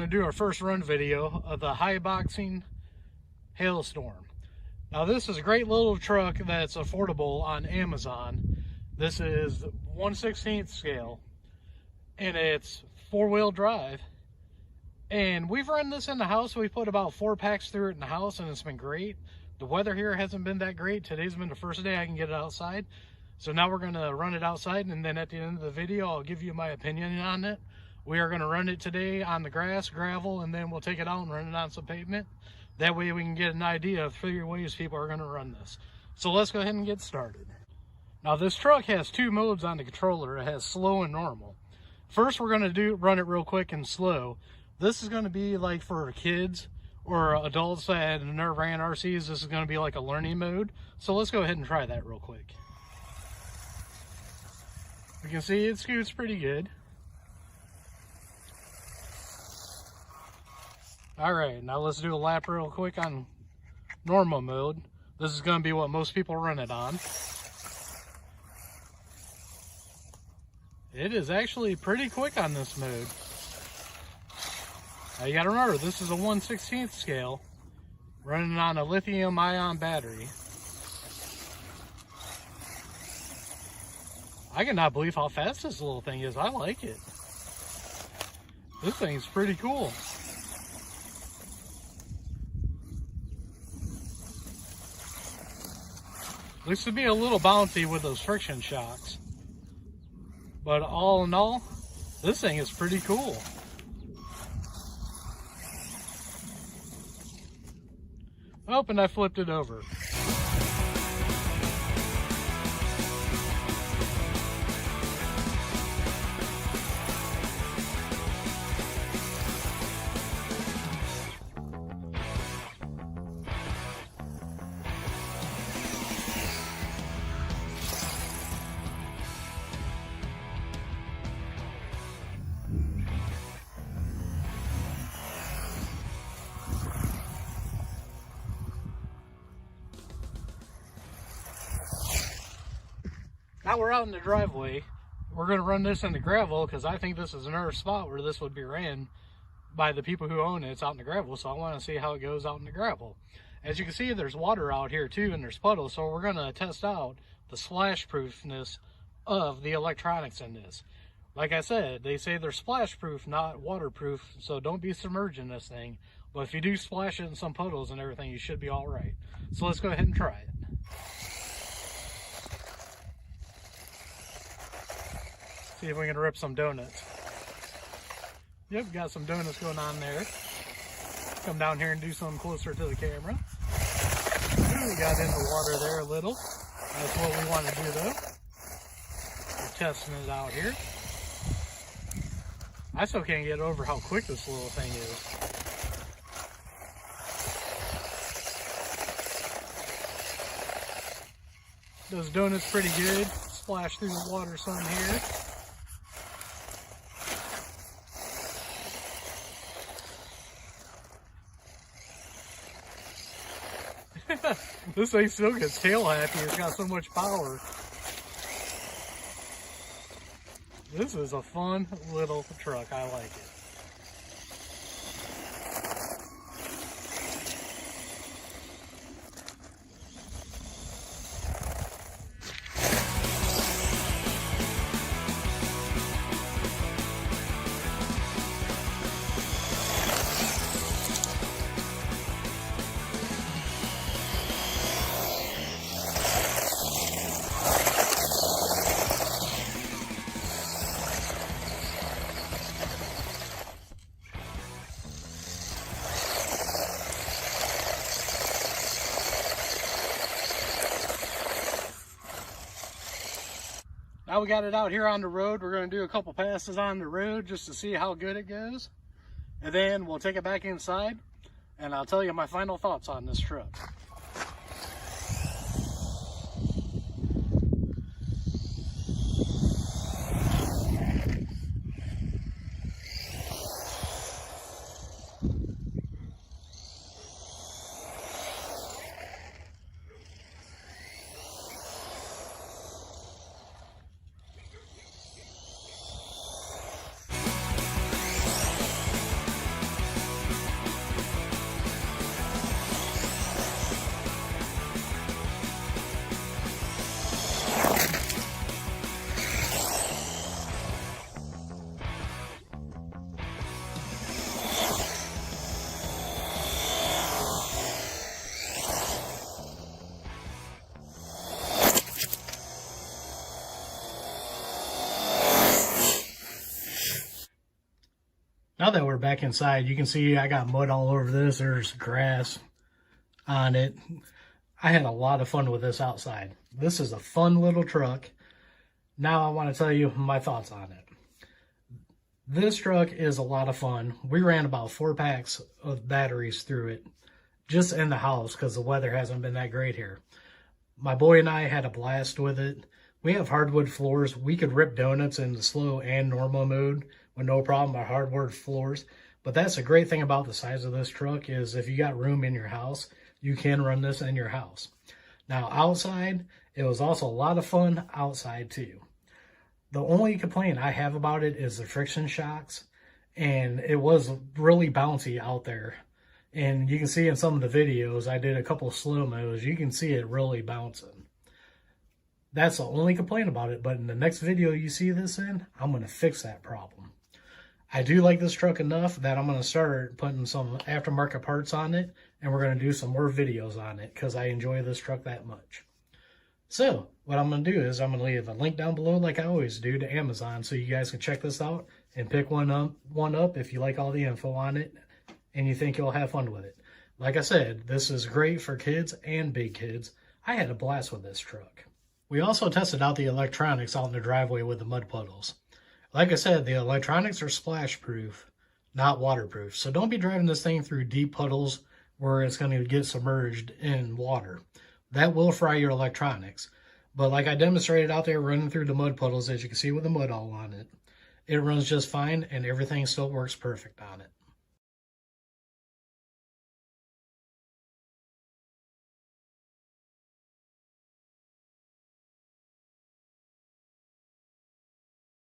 We're going to do our first run video of the high boxing Hailstorm. Now this is a great little truck that's affordable on Amazon. This is 1/16 scale and it's 4-wheel drive. And we've run this in the house. We put about 4 packs through it in the house and it's been great. The weather here hasn't been that great. Today's been the first day I can get it outside. So now we're going to run it outside, and then at the end of the video I'll give you my opinion on it. We are going to run it today on the grass, gravel, and then we'll take it out and run it on some pavement. That way we can get an idea of 3 ways people are going to run this. So let's go ahead and get started. Now this truck has 2 modes on the controller. It has slow and normal. First we're going to run it real quick and slow. This is going to be like for kids or adults that never ran RCs. This is going to be like a learning mode. So let's go ahead and try that real quick. You can see it scoots pretty good. Alright, now let's do a lap real quick on normal mode. This is going to be what most people run it on. It is actually pretty quick on this mode. Now you gotta remember, this is a 1/16 scale, running on a lithium-ion battery. I cannot believe how fast this little thing is. I like it. This thing's pretty cool. Looks to be a little bouncy with those friction shocks. But all in all, this thing is pretty cool. Oh, and I flipped it over. Now we're out in the driveway. We're going to run this into gravel because I think this is another spot where this would be ran by the people who own it. It's out in the gravel, so I want to see how it goes out in the gravel. As you can see, there's water out here too, and there's puddles, so we're going to test out the splash proofness of the electronics in this. Like I said, they say they're splash proof, not waterproof, so don't be submerging this thing. But if you do splash it in some puddles and everything, you should be all right. So let's go ahead and try it. See if we can rip some donuts. Yep, got some donuts going on there. Come down here and do something closer to the camera. Ooh, we got in the water there a little. That's what we want to do though. We're testing it out here. I still can't get over how quick this little thing is. Those donuts pretty good. Splash through the water some here. This thing still gets tail happy. It's got so much power. This is a fun little truck. I like it. Now we got it out here on the road. We're going to do a couple passes on the road just to see how good it goes. And then we'll take it back inside and I'll tell you my final thoughts on this truck. back inside. You can see I got mud all over this. There's grass on it. I had a lot of fun with this outside. This is a fun little truck. Now I want to tell you my thoughts on it. This truck is a lot of fun. We ran about 4 packs of batteries through it just in the house because the weather hasn't been that great here. My boy and I had a blast with it. We have hardwood floors. We could rip donuts in the slow and normal mode with no problem on hardwood floors. But that's a great thing about the size of this truck is if you got room in your house, you can run this in your house. Now outside, it was also a lot of fun outside too. The only complaint I have about it is the friction shocks, and it was really bouncy out there. And you can see in some of the videos, I did a couple of slow-mos, you can see it really bouncing. That's the only complaint about it, but in the next video you see this in, I'm going to fix that problem. I do like this truck enough that I'm going to start putting some aftermarket parts on it, and we're going to do some more videos on it because I enjoy this truck that much. So, what I'm going to do is I'm going to leave a link down below like I always do to Amazon so you guys can check this out and pick one up if you like all the info on it and you think you'll have fun with it. Like I said, this is great for kids and big kids. I had a blast with this truck. We also tested out the electronics out in the driveway with the mud puddles. Like I said, the electronics are splash proof, not waterproof. So don't be driving this thing through deep puddles where it's going to get submerged in water. That will fry your electronics. But like I demonstrated out there running through the mud puddles, as you can see with the mud all on it, it runs just fine and everything still works perfect on it.